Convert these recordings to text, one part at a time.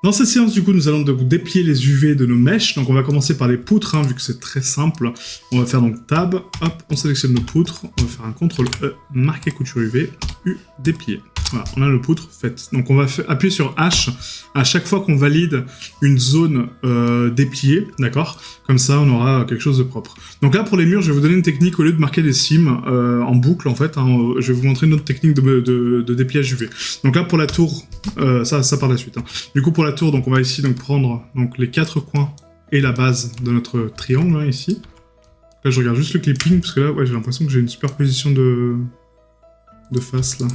Dans cette séance, du coup, nous allons donc déplier les UV de nos mèches. Donc, on va commencer par les poutres, hein, vu que c'est très simple. On va faire donc Tab, hop, on sélectionne nos poutres. On va faire un CTRL-E, marquer couture UV, U, déplier. Voilà, on a nos poutres faites. Donc, on va appuyer sur H à chaque fois qu'on valide une zone dépliée, d'accord? Comme ça, on aura quelque chose de propre. Donc là, pour les murs, je vais vous donner une technique. Au lieu de marquer des cimes en boucle, en fait, hein, je vais vous montrer une autre technique de dépliage UV. Donc là, pour la tour, ça par la suite. Hein. Du coup, pour la tour, donc on va ici donc prendre donc les 4 coins et la base de notre triangle, hein, ici. Là, je regarde juste le clipping, parce que là, ouais, j'ai l'impression que j'ai une superposition de face, là.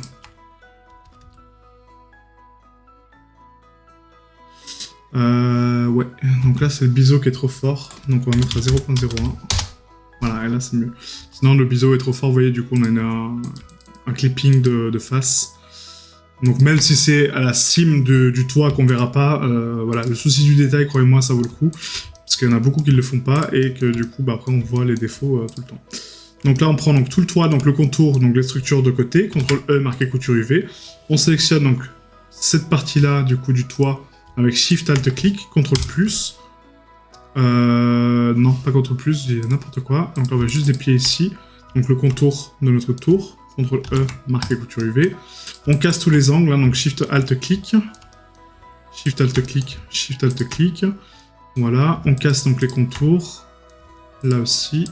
Ouais, donc là c'est le biseau qui est trop fort, donc on va mettre à 0.01. Voilà, et là c'est mieux. Sinon le biseau est trop fort, vous voyez, du coup on a un clipping de face. Donc même si c'est à la cime du toit qu'on verra pas, voilà, le souci du détail, croyez-moi, ça vaut le coup. Parce qu'il y en a beaucoup qui ne le font pas, et que du coup, bah, après on voit les défauts tout le temps. Donc là on prend donc tout le toit, donc le contour, donc les structures de côté, CTRL-E, marquer couture UV. On sélectionne donc cette partie-là, du coup, du toit, avec Shift Alt Clic, CTRL+. Non, pas CTRL+, j'ai n'importe quoi. Donc là, on va juste déplier ici. Donc le contour de notre tour. CTRL-E, marquer couture UV. On casse tous les angles, hein, donc Shift Alt Clic. Shift Alt Clic, Shift Alt Clic. Voilà, on casse donc les contours. Là aussi.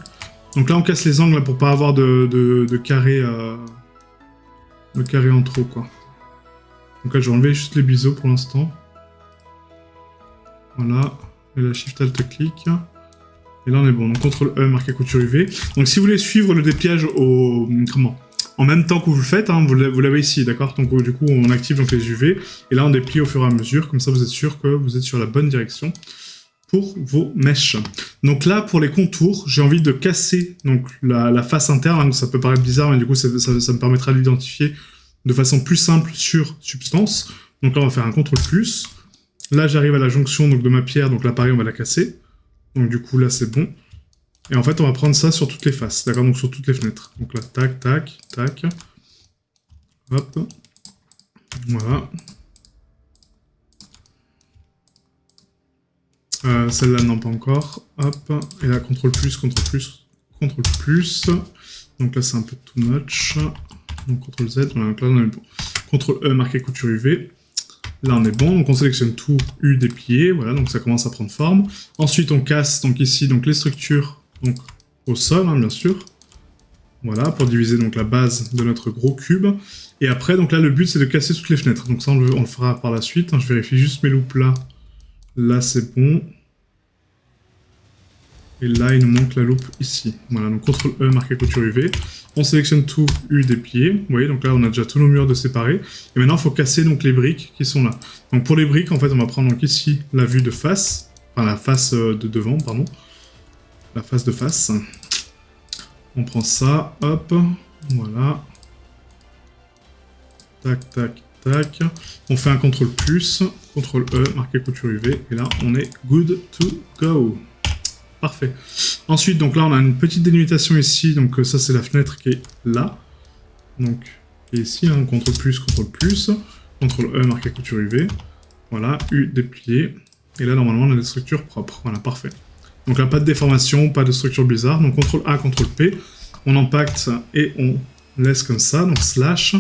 Donc là, on casse les angles là, pour pas avoir de carré, de carré en trop, quoi. Donc là, je vais enlever juste les biseaux pour l'instant. Voilà, et là Shift Alt Clic, et là on est bon, donc CTRL-E, marquer couture UV. Donc si vous voulez suivre le dépliage en même temps que vous le faites, hein, vous l'avez ici, d'accord? Donc du coup on active donc les UV, et là on déplie au fur et à mesure, comme ça vous êtes sûr que vous êtes sur la bonne direction pour vos mèches. Donc là pour les contours, j'ai envie de casser donc la face interne, hein, ça peut paraître bizarre, mais du coup ça me permettra de l'identifier de façon plus simple sur Substance. Donc là on va faire un CTRL+. Là, j'arrive à la jonction donc, de ma pierre, donc là, pareil, on va la casser. Donc du coup, là, c'est bon. Et en fait, on va prendre ça sur toutes les faces, d'accord? Donc sur toutes les fenêtres. Donc là, tac, tac, tac. Hop. Voilà. Celle-là, non, pas encore. Hop. Et là, CTRL+, CTRL+, CTRL+. Donc là, c'est un peu too much. Donc CTRL-Z. Voilà, donc là, on est bon. CTRL-E, marquer couture UV. Là, on est bon, donc on sélectionne tout, U déplié, voilà, donc ça commence à prendre forme. Ensuite, on casse, donc ici, donc les structures, donc au sol, hein, bien sûr. Voilà, pour diviser donc la base de notre gros cube. Et après, donc là, le but, c'est de casser toutes les fenêtres. Donc ça, on le fera par la suite. Hein, je vérifie juste mes loupes là. Là, c'est bon. Et là, il nous manque la loupe ici. Voilà, donc CTRL-E, marquer couture UV. On sélectionne tout, U déplié. Vous voyez, donc là, on a déjà tous nos murs de séparés. Et maintenant, il faut casser donc les briques qui sont là. Donc pour les briques, en fait, on va prendre donc ici la vue de face. Enfin, la face de devant, pardon. La face de face. On prend ça, hop. Voilà. Tac, tac, tac. On fait un CTRL+, CTRL-E, marquer couture UV. Et là, on est good to go. Parfait. Ensuite, donc là, on a une petite délimitation ici. Donc ça, c'est la fenêtre qui est là. Donc, qui est ici, hein, CTRL+, CTRL+, CTRL-E, marquer couture UV. Voilà, U déplié. Et là, normalement, on a des structures propres. Voilà, parfait. Donc là, pas de déformation, pas de structure bizarre. Donc CTRL-A, CTRL-P. On impacte et on laisse comme ça. Donc slash.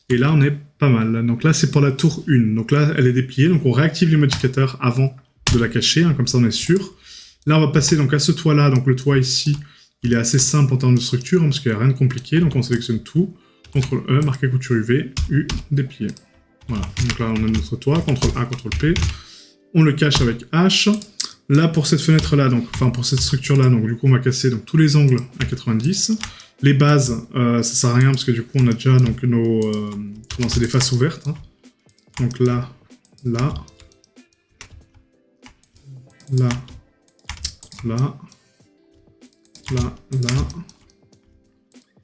Et là, on est pas mal. Donc là, c'est pour la tour 1. Donc là, elle est dépliée. Donc on réactive les modificateurs avant de la cacher. Hein, comme ça, on est sûr. Là, on va passer donc à ce toit-là. Donc le toit ici, il est assez simple en termes de structure, hein, parce qu'il n'y a rien de compliqué. Donc on sélectionne tout. CTRL-E, marquer couture UV, U, déplié. Voilà. Donc là, on a notre toit. CTRL-A, CTRL-P. On le cache avec H. Là, pour cette fenêtre-là, donc, enfin pour cette structure-là, donc du coup, on va casser donc, tous les angles à 90. Les bases, ça sert à rien, parce que du coup, on a déjà donc, nos... comment c'est, des faces ouvertes. Hein. Donc là, là, là, là, là, là,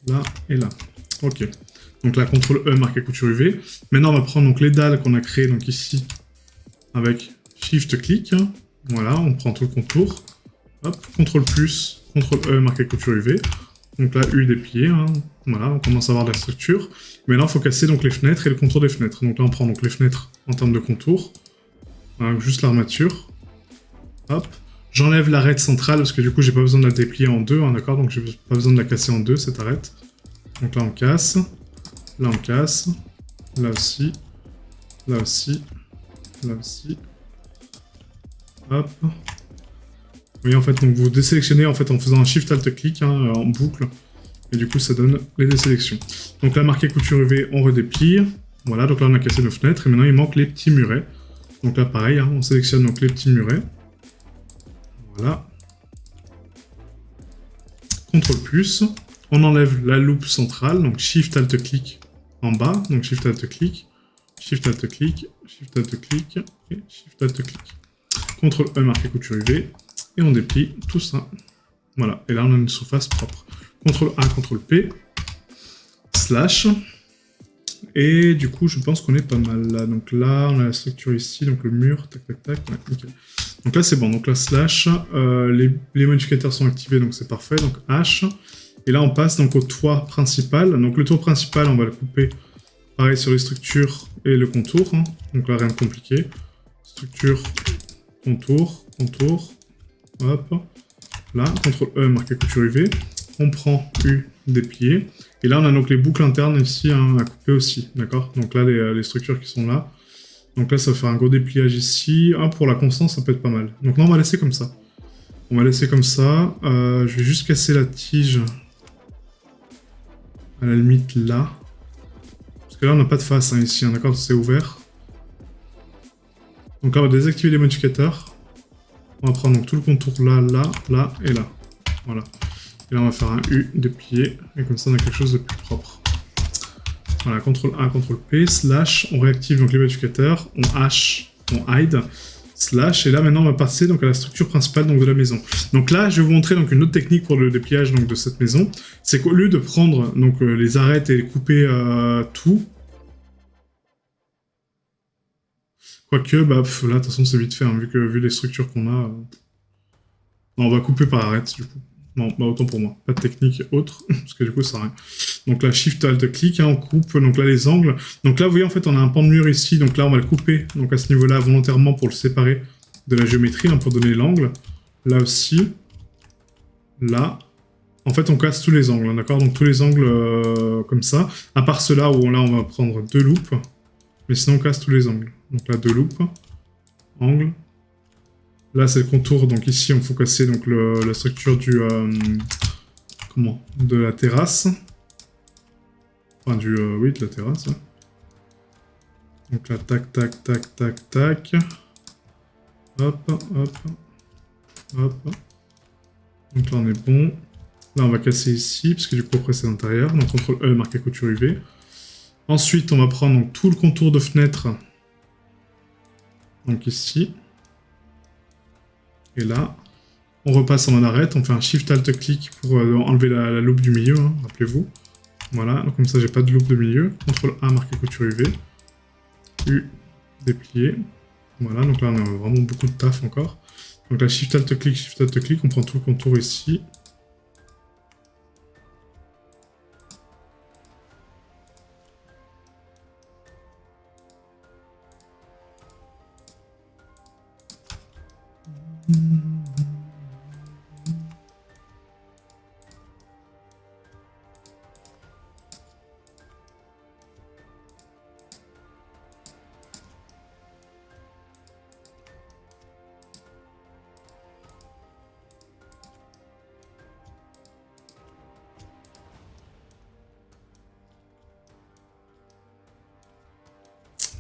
là et là. Ok. Donc là, CTRL-E, marquer couture UV. Maintenant, on va prendre donc, les dalles qu'on a créées donc, ici avec Shift-Clic. Voilà, on prend tout le contour. Hop, CTRL+, CTRL-E, marquer couture UV. Donc là, U déplié. Hein. Voilà, on commence à avoir de la structure. Maintenant, il faut casser donc, les fenêtres et le contour des fenêtres. Donc là, on prend donc, les fenêtres en termes de contour. Voilà, donc juste l'armature. Hop. J'enlève l'arête centrale parce que du coup j'ai pas besoin de la déplier en deux, hein, d'accord? Donc j'ai pas besoin de la casser en deux cette arête. Donc là on casse, là on casse, là aussi, là aussi, là aussi. Hop. Vous voyez en fait, donc vous désélectionnez en fait en faisant un Shift Alt clic hein, en boucle. Et du coup ça donne les désélections. Donc là marqué couture UV, on redéplie. Voilà, donc là on a cassé nos fenêtres et maintenant il manque les petits murets. Donc là pareil, hein, on sélectionne donc les petits murets. Voilà. CTRL plus. On enlève la loupe centrale, donc Shift Alt clic en bas, donc Shift Alt clic, Shift Alt clic, Shift Alt clic et Shift Alt clic. CTRL E marqué couture UV et on déplie tout ça. Voilà, et là on a une surface propre. CTRL A, CTRL P, slash. Et du coup, je pense qu'on est pas mal là. Donc là, on a la structure ici, donc le mur, tac, tac, tac. Ouais, nickel. Donc là, c'est bon. Donc là, slash, les modificateurs sont activés, donc c'est parfait. Donc H. Et là, on passe donc au toit principal. Donc le toit principal, on va le couper, pareil, sur les structures et le contour. Hein. Donc là, rien de compliqué. Structure, contour, contour. Hop. Là, CTRL E, marqué couture UV. On prend U, déplier. Et là, on a donc les boucles internes ici hein, à couper aussi, d'accord? Donc là, les structures qui sont là. Donc là, ça va faire un gros dépliage ici. Ah, pour la constance, ça peut être pas mal. Donc là, on va laisser comme ça. On va laisser comme ça. Je vais juste casser la tige. À la limite, là. Parce que là, on n'a pas de face hein, ici, hein, d'accord? C'est ouvert. Donc là, on va désactiver les modificateurs. On va prendre donc tout le contour là, là, là et là. Voilà. Et là, on va faire un U déplié. Et comme ça, on a quelque chose de plus propre. Voilà, CTRL A, CTRL P, slash. On réactive donc les modificateurs. On H, on hide. Slash. Et là, maintenant, on va passer donc, à la structure principale donc, de la maison. Donc là, je vais vous montrer donc, une autre technique pour le dépliage donc, de cette maison. C'est qu'au lieu de prendre donc, les arêtes et couper tout. Quoique, bah, là, de toute façon, c'est vite fait. Hein, vu les structures qu'on a. Non, on va couper par arête, du coup. Non, bah autant pour moi. Pas de technique autre, parce que du coup, ça sert à rien. Donc là, Shift Alt clic, hein, on coupe donc là les angles. Donc là, vous voyez, en fait, on a un pan de mur ici. Donc là, on va le couper donc à ce niveau-là volontairement pour le séparer de la géométrie, hein, pour donner l'angle. Là aussi. Là. En fait, on casse tous les angles, d'accord? Donc tous les angles comme ça. À part ceux-là où là, on va prendre deux loupes. Mais sinon, on casse tous les angles. Donc là, deux loupes. Angle. Là, c'est le contour, donc ici, on faut casser donc, la structure du... de la terrasse. Enfin, oui, de la terrasse. Ouais. Donc là, tac, tac, tac, tac, tac. Hop, hop, hop. Donc là, on est bon. Là, on va casser ici, parce que du coup, après, c'est l'intérieur. Donc, CTRL E, marqué couture UV. Ensuite, on va prendre donc, tout le contour de fenêtre. Donc ici. Et là, on repasse en mode arrête, on fait un Shift Alt clic pour enlever la loupe du milieu, hein, rappelez-vous. Voilà, donc comme ça j'ai pas de loupe de milieu. CTRL A, marqué couture UV. U, déplié. Voilà, donc là on a vraiment beaucoup de taf encore. Donc là, Shift Alt clic, on prend tout le contour ici.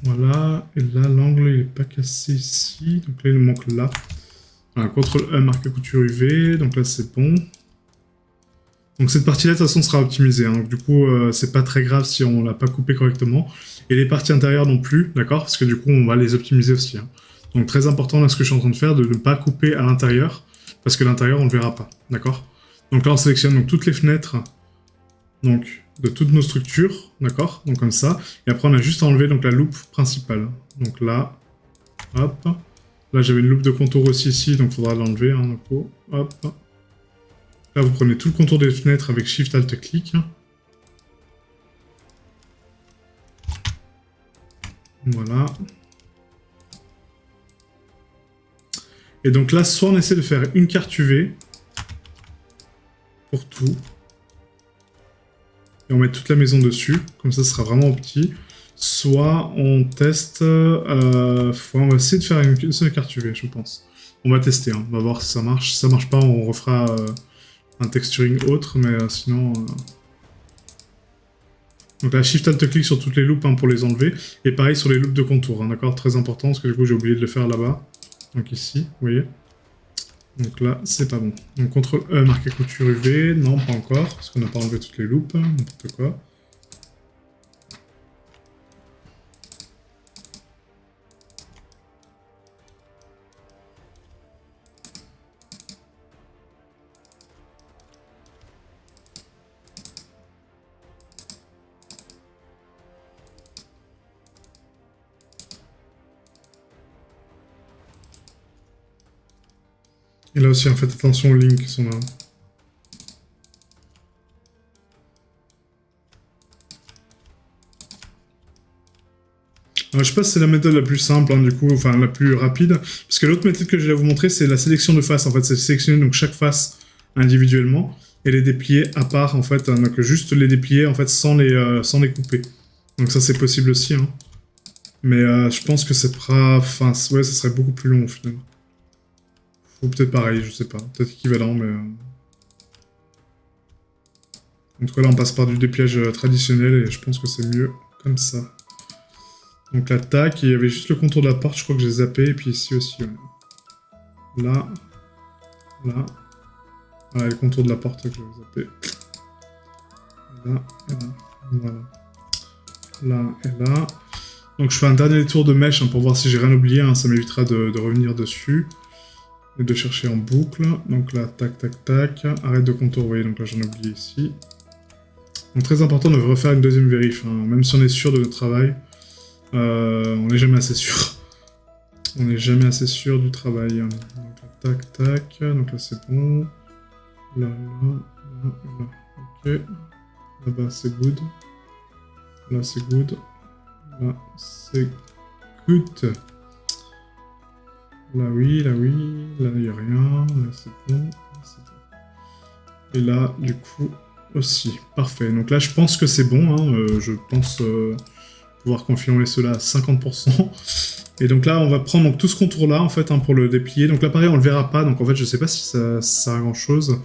Voilà, et là l'angle il est pas cassé ici, donc là il manque là. Voilà, CTRL E, marqué couture UV, donc là c'est bon. Donc cette partie-là, de toute façon, sera optimisée. Hein. Donc du coup, c'est pas très grave si on l'a pas coupé correctement. Et les parties intérieures non plus, d'accord? Parce que du coup, on va les optimiser aussi. Hein. Donc très important, là, ce que je suis en train de faire, de ne pas couper à l'intérieur, parce que l'intérieur, on ne le verra pas, d'accord? Donc là, on sélectionne donc, toutes les fenêtres donc, de toutes nos structures, d'accord? Donc comme ça. Et après, on a juste à enlever donc, la loupe principale. Donc là, hop. Là, j'avais une loupe de contour aussi ici, donc il faudra l'enlever. Hein, hop. Là, vous prenez tout le contour des fenêtres avec Shift Alt clic. Voilà. Et donc là, soit on essaie de faire une carte UV pour tout. Et on met toute la maison dessus, comme ça ce sera vraiment petit. Soit on teste... on va essayer de faire une seule carte UV, je pense. On va tester, hein. On va voir si ça marche. Si ça marche pas, on refera un texturing autre, mais sinon... Donc là, Shift Alt clic sur toutes les loupes hein, pour les enlever. Et pareil sur les loupes de contour, hein, d'accord? Très important, parce que du coup j'ai oublié de le faire là-bas. Donc ici, vous voyez. Donc là, c'est pas bon. Donc CTRL E, marquer couture UV. Non, pas encore, parce qu'on n'a pas enlevé toutes les loupes. N'importe quoi. Et là aussi, en fait, attention aux lignes qui sont là. Alors, je sais pas si c'est la méthode la plus simple, hein, du coup, enfin la plus rapide, parce que l'autre méthode que je vais vous montrer, c'est la sélection de faces. En fait, c'est sélectionner donc chaque face individuellement et les déplier à part, en fait, hein, donc juste les déplier en fait sans les couper. Donc ça, c'est possible aussi, hein. Mais je pense que c'est pas, enfin, ouais, ça serait beaucoup plus long finalement. Ou peut-être pareil, je sais pas, peut-être équivalent, mais. En tout cas, là, on passe par du dépliage traditionnel et je pense que c'est mieux comme ça. Donc la tac, il y avait juste le contour de la porte, je crois que j'ai zappé, et puis ici aussi, ouais. Là, là, voilà, le contour de la porte que j'ai zappé. Là, et là, voilà. Là, et là. Donc je fais un dernier tour de mèche hein, pour voir si j'ai rien oublié, hein, ça m'évitera de revenir dessus. Et de chercher en boucle. Donc là, tac, tac, tac. Arrête de contour, vous voyez, donc là j'en ai oublié ici. Donc très important de refaire une deuxième vérif, hein, même si on est sûr de notre travail. On n'est jamais assez sûr. On n'est jamais assez sûr du travail. Donc là, tac, tac. Donc là, c'est bon. Là, là, là, là. Ok. Là-bas, c'est good. Là, c'est good. Là, c'est good. Là, oui. Là, il n'y a rien. Là, c'est bon. Là, c'est bon. Et là, du coup, aussi. Parfait. Donc là, je pense que c'est bon. Hein. Je pense... pouvoir confirmer cela à 50%. Et donc là, on va prendre donc, tout ce contour-là, en fait, hein, pour le déplier. Donc là, pareil, on le verra pas. Donc en fait, je sais pas si ça sert à grand-chose.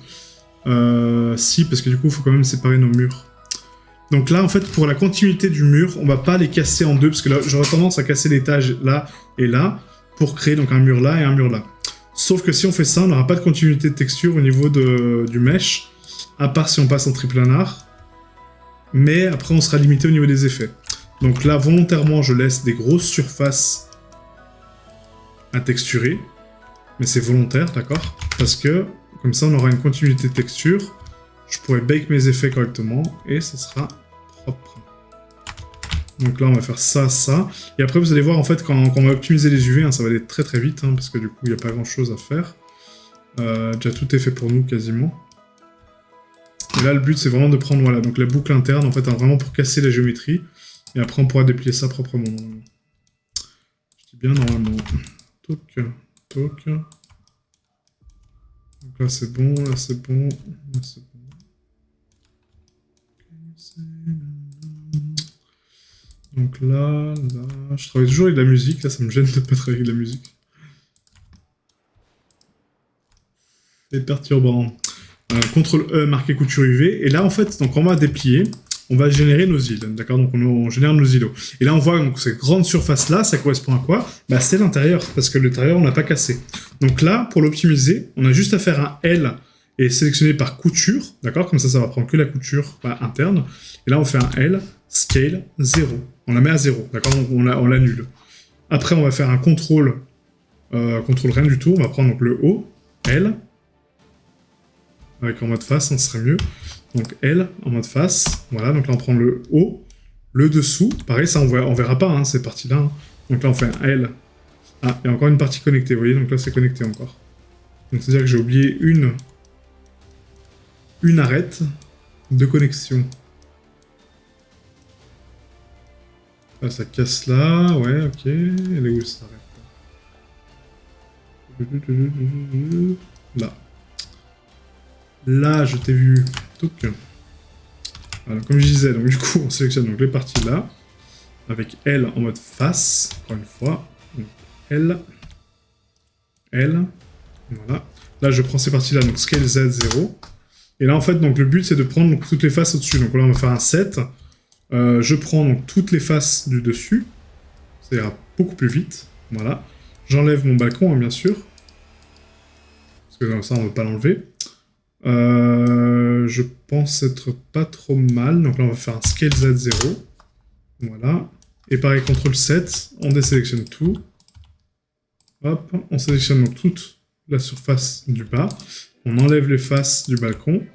Si, parce que du coup, il faut quand même séparer nos murs. Donc là, en fait, pour la continuité du mur, on va pas les casser en deux, parce que là, j'aurais tendance à casser l'étage là et là, pour créer donc un mur là et un mur là. Sauf que si on fait ça, on n'aura pas de continuité de texture au niveau du mesh, à part si on passe en triplanar. Mais après, on sera limité au niveau des effets. Donc là, volontairement, je laisse des grosses surfaces à texturer. Mais c'est volontaire, d'accord? Parce que, comme ça, on aura une continuité de texture. Je pourrai bake mes effets correctement. Et ça sera propre. Donc là, on va faire ça, ça. Et après, vous allez voir, en fait, quand on va optimiser les UV, hein, ça va aller très très vite. Hein, parce que du coup, il n'y a pas grand-chose à faire. Déjà, tout est fait pour nous, quasiment. Et là, le but, c'est vraiment de prendre, voilà, donc la boucle interne, en fait, hein, vraiment pour casser la géométrie. Et après, on pourra déplier ça proprement. Je dis bien normalement. Toc, toc. Donc là, c'est bon, là, c'est bon, là, c'est bon. Donc là, là... Je travaille toujours avec de la musique, là, ça me gêne de pas travailler avec de la musique. C'est perturbant. CTRL E, marquer couture UV. Et là, en fait, donc on va déplier. On va générer nos îles, d'accord? Donc on génère nos îlots. Et là on voit donc cette grande surface là, ça correspond à quoi? Bah c'est l'intérieur, parce que l'intérieur on l'a pas cassé. Donc là, pour l'optimiser, on a juste à faire un L et sélectionner par couture, d'accord? Comme ça va prendre que la couture interne. Et là on fait un L, scale 0. On la met à 0, d'accord? Donc on l'annule. Après on va faire un contrôle, contrôle rien du tout, on va prendre donc le haut, L, avec en mode face, ça serait mieux. Donc L en mode face, voilà, donc là on prend le haut, le dessous, pareil, ça on verra pas, hein, ces parties-là. Hein. Donc là on fait un L. Ah, il y a encore une partie connectée, vous voyez, donc là c'est connecté encore. Donc c'est-à-dire que j'ai oublié une arête de connexion. Là ça casse là, ouais, ok, elle est où cette arête? Là. Là, je t'ai vu. Donc, alors, comme je disais, donc du coup, on sélectionne donc les parties là, avec L en mode face, encore une fois. Donc, L. Voilà. Là, je prends ces parties-là, donc scale Z0. Et là, en fait, donc le but, c'est de prendre donc, toutes les faces au-dessus. Donc là, on va faire un set. Je prends donc toutes les faces du dessus. Ça ira beaucoup plus vite. Voilà. J'enlève mon balcon, hein, bien sûr. Parce que comme ça, on ne veut pas l'enlever. Je pense être pas trop mal. Donc là, on va faire un scale Z0. Voilà. Et pareil, CTRL 7. On désélectionne tout. Hop. On sélectionne donc toute la surface du bas. On enlève les faces du balcon.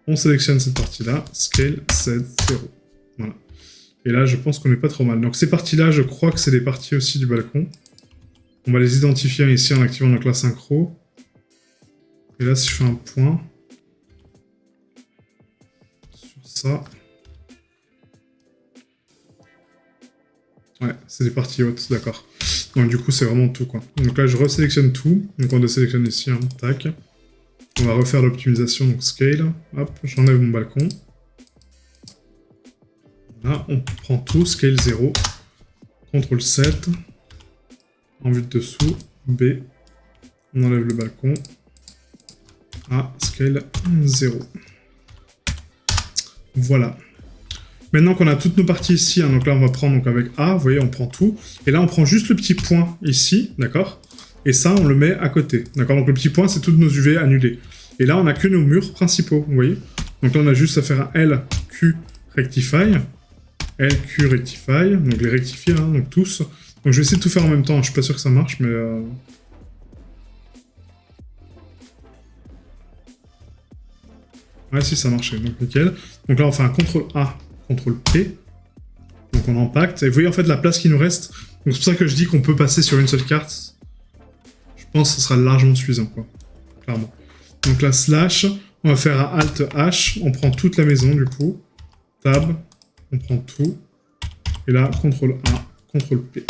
On sélectionne cette partie-là. Scale Z0. Voilà. Et là, je pense qu'on n'est pas trop mal. Donc ces parties-là, je crois que c'est les parties aussi du balcon. On va les identifier ici en activant donc la synchro. Et là, si je fais un point sur ça... Ouais, c'est des parties hautes, d'accord. Donc du coup, c'est vraiment tout, quoi. Donc là, je resélectionne tout. Donc on désélectionne ici, hein, tac. On va refaire l'optimisation, donc scale. Hop, j'enlève mon balcon. Là, on prend tout, scale 0. CTRL 7. En vue de dessous, B. On enlève le balcon. A, scale 0. Voilà. Maintenant qu'on a toutes nos parties ici, hein, donc là on va prendre donc avec A, vous voyez, on prend tout. Et là on prend juste le petit point ici, d'accord? Et ça on le met à côté, d'accord? Donc le petit point c'est toutes nos UV annulées. Et là on a que nos murs principaux, vous voyez? Donc là on a juste à faire un LQ Rectify. LQ Rectify, donc les rectifier, hein, donc tous. Donc je vais essayer de tout faire en même temps, je suis pas sûr que ça marche, mais... Ouais, si, ça marchait, donc nickel. Donc là, on fait un CTRL A, CTRL P. Donc on empacte. Et vous voyez, en fait, la place qui nous reste. Donc c'est pour ça que je dis qu'on peut passer sur une seule carte. Je pense que ce sera largement suffisant, quoi. Clairement. Donc là, slash, on va faire un Alt H. On prend toute la maison, du coup. Tab, on prend tout. Et là, CTRL A, CTRL P.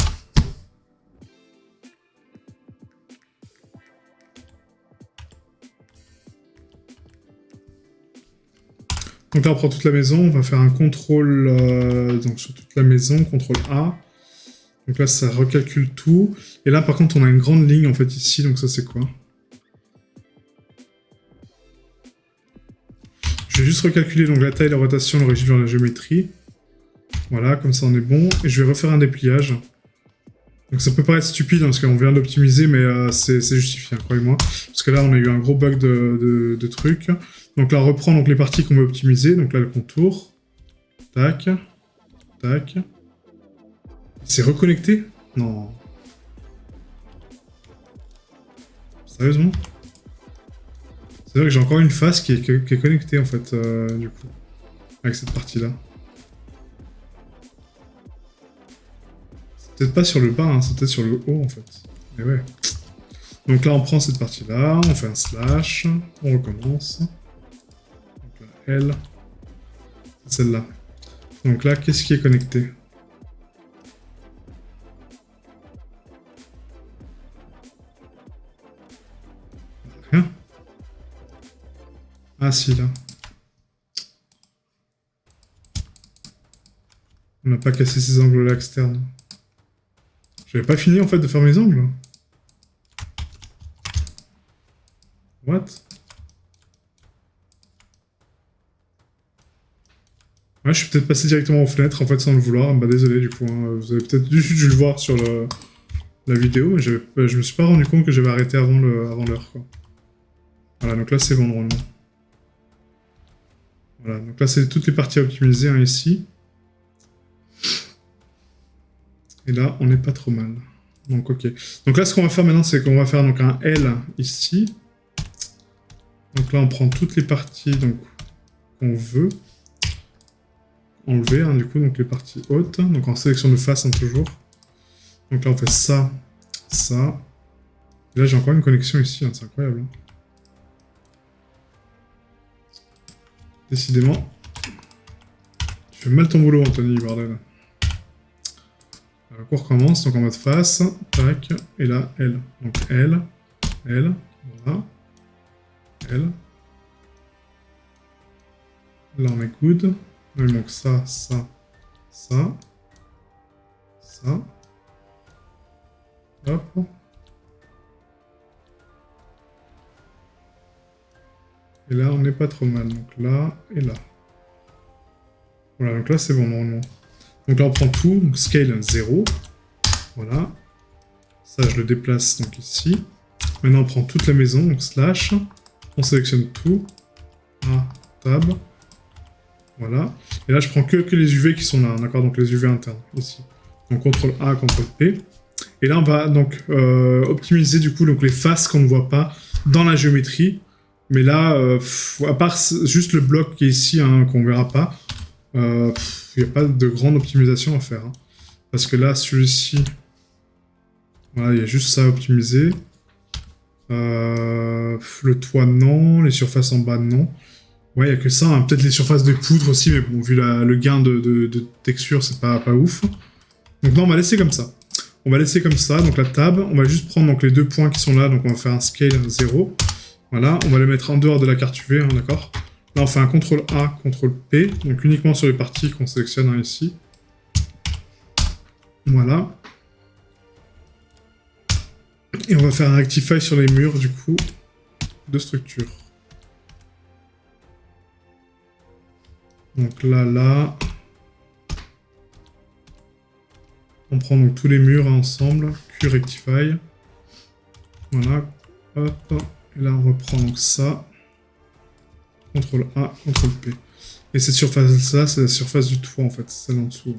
Donc là, on prend toute la maison, on va faire un contrôle donc sur toute la maison, CTRL A. Donc là, ça recalcule tout. Et là, par contre, on a une grande ligne, en fait, ici. Donc ça, c'est quoi? Je vais juste recalculer donc, la taille, la rotation, l'origine vers la géométrie. Voilà, comme ça, on est bon. Et je vais refaire un dépliage. Donc ça peut paraître stupide, hein, parce qu'on vient d'optimiser, mais c'est justifié, hein, croyez-moi. Parce que là, on a eu un gros bug de trucs. Donc là, on reprend donc, les parties qu'on veut optimiser. Donc là, le contour. Tac. Tac. C'est reconnecté? Non. Sérieusement? C'est vrai que j'ai encore une face qui est connectée, en fait, du coup. Avec cette partie-là. C'est peut-être pas sur le bas, hein, c'est peut-être sur le haut, en fait. Mais ouais. Donc là, on prend cette partie-là, on fait un slash, on recommence. Donc là, L. C'est celle-là. Donc là, qu'est-ce qui est connecté? Rien. Ah si, là. On n'a pas cassé ces angles-là externes. J'avais pas fini, en fait, de faire mes angles. What? Ouais, je suis peut-être passé directement aux fenêtres, en fait, sans le vouloir. Bah, désolé, du coup. Hein. Vous avez peut-être dû le voir sur la vidéo, mais je me suis pas rendu compte que j'avais arrêté avant l'heure, quoi. Voilà, donc là, c'est bon, normalement. Voilà, donc là, c'est toutes les parties à optimiser, hein, ici. Et là, on n'est pas trop mal. Donc, ok. Donc là, ce qu'on va faire maintenant, c'est qu'on va faire donc, un L ici. Donc là, on prend toutes les parties qu'on veut enlever, hein, du coup, donc les parties hautes. Donc en sélection de face, hein, toujours. Donc là, on fait ça, ça. Et là, j'ai encore une connexion ici, hein, c'est incroyable. Décidément. Tu fais mal ton boulot, Anthony, bordel. Alors, on recommence, donc en mode face, tac, et là, L. Donc L, L, voilà, L. Là, on est good. Il manque ça, ça, ça, ça. Hop. Et là, on n'est pas trop mal. Donc là et là. Voilà, donc là, c'est bon, normalement. Donc là, on prend tout. Donc scale 0. Voilà. Ça, je le déplace donc ici. Maintenant, on prend toute la maison. Donc slash. On sélectionne tout. A, tab. Voilà. Et là, je prends que les UV qui sont là. D'accord, donc les UV internes, ici. Donc CTRL A, CTRL P. Et là, on va donc optimiser du coup donc, les faces qu'on ne voit pas dans la géométrie. Mais là, à part juste le bloc qui est ici, hein, qu'on ne verra pas, il n'y a pas de grande optimisation à faire. Hein. Parce que là, celui-ci, voilà, il y a juste ça à optimiser. Le toit, non. Les surfaces en bas, non. Ouais, il n'y a que ça. Hein. Peut-être les surfaces de poudre aussi, mais bon, vu le gain de texture, c'est pas ouf. Donc non, on va laisser comme ça. On va laisser comme ça, donc la tab. On va juste prendre donc, les deux points qui sont là. Donc on va faire un scale 0. Voilà, on va le mettre en dehors de la carte UV, hein, d'accord. Là, on fait un CTRL A, CTRL P, donc uniquement sur les parties qu'on sélectionne hein, ici. Voilà. Et on va faire un Rectify sur les murs, du coup, de structure. Donc là. On prend donc tous les murs hein, ensemble, Q-Rectify. Voilà, hop. Et là, on reprend donc ça. CTRL A, CTRL P. Et cette surface-là, c'est la surface du toit, en fait. Celle en dessous.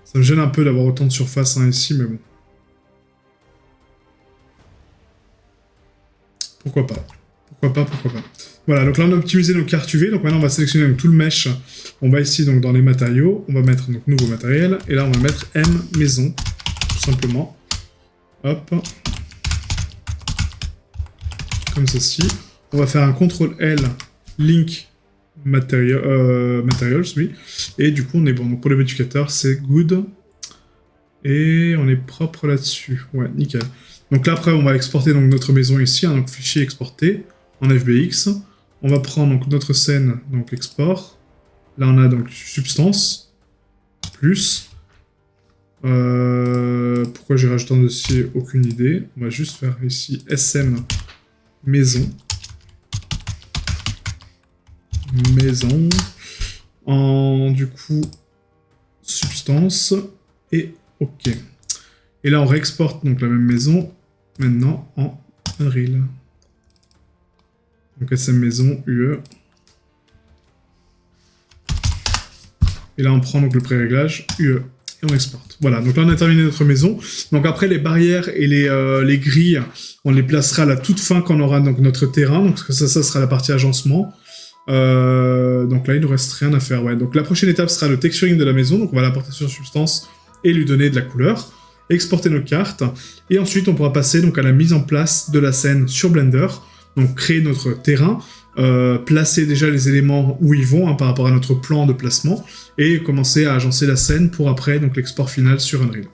Ça me gêne un peu d'avoir autant de surface hein, ici, mais bon. Pourquoi pas. Pourquoi pas. Voilà, donc là, on a optimisé nos cartes UV. Donc maintenant, on va sélectionner donc, tout le mesh. On va ici, donc, dans les matériaux. On va mettre donc nouveau matériel. Et là, on va mettre M, maison. Tout simplement. Hop. Comme ceci. On va faire un CTRL L, Link Materials, oui. Et du coup, on est bon. Donc pour les modificateurs, c'est good. Et on est propre là-dessus. Ouais, nickel. Donc là, après, on va exporter donc, notre maison ici. Hein, donc fichier exporté en FBX. On va prendre donc, notre scène, donc export. Là, on a donc substance. Plus. Pourquoi j'ai rajouté un dossier? Aucune idée. On va juste faire ici SM maison. En du coup substance et OK. Et là on réexporte donc la même maison maintenant en Unreal. Donc SM maison UE. Et là on prend donc le pré-réglage UE et on exporte. Voilà, donc là on a terminé notre maison. Donc après les barrières et les grilles, on les placera à la toute fin quand on aura donc notre terrain. Donc ça sera la partie agencement. Donc là, il ne nous reste rien à faire. Ouais. Donc la prochaine étape sera le texturing de la maison. Donc on va l'apporter sur Substance et lui donner de la couleur. Exporter nos cartes. Et ensuite, on pourra passer donc, à la mise en place de la scène sur Blender. Donc créer notre terrain. Placer déjà les éléments où ils vont hein, par rapport à notre plan de placement. Et commencer à agencer la scène pour après donc l'export final sur Unreal.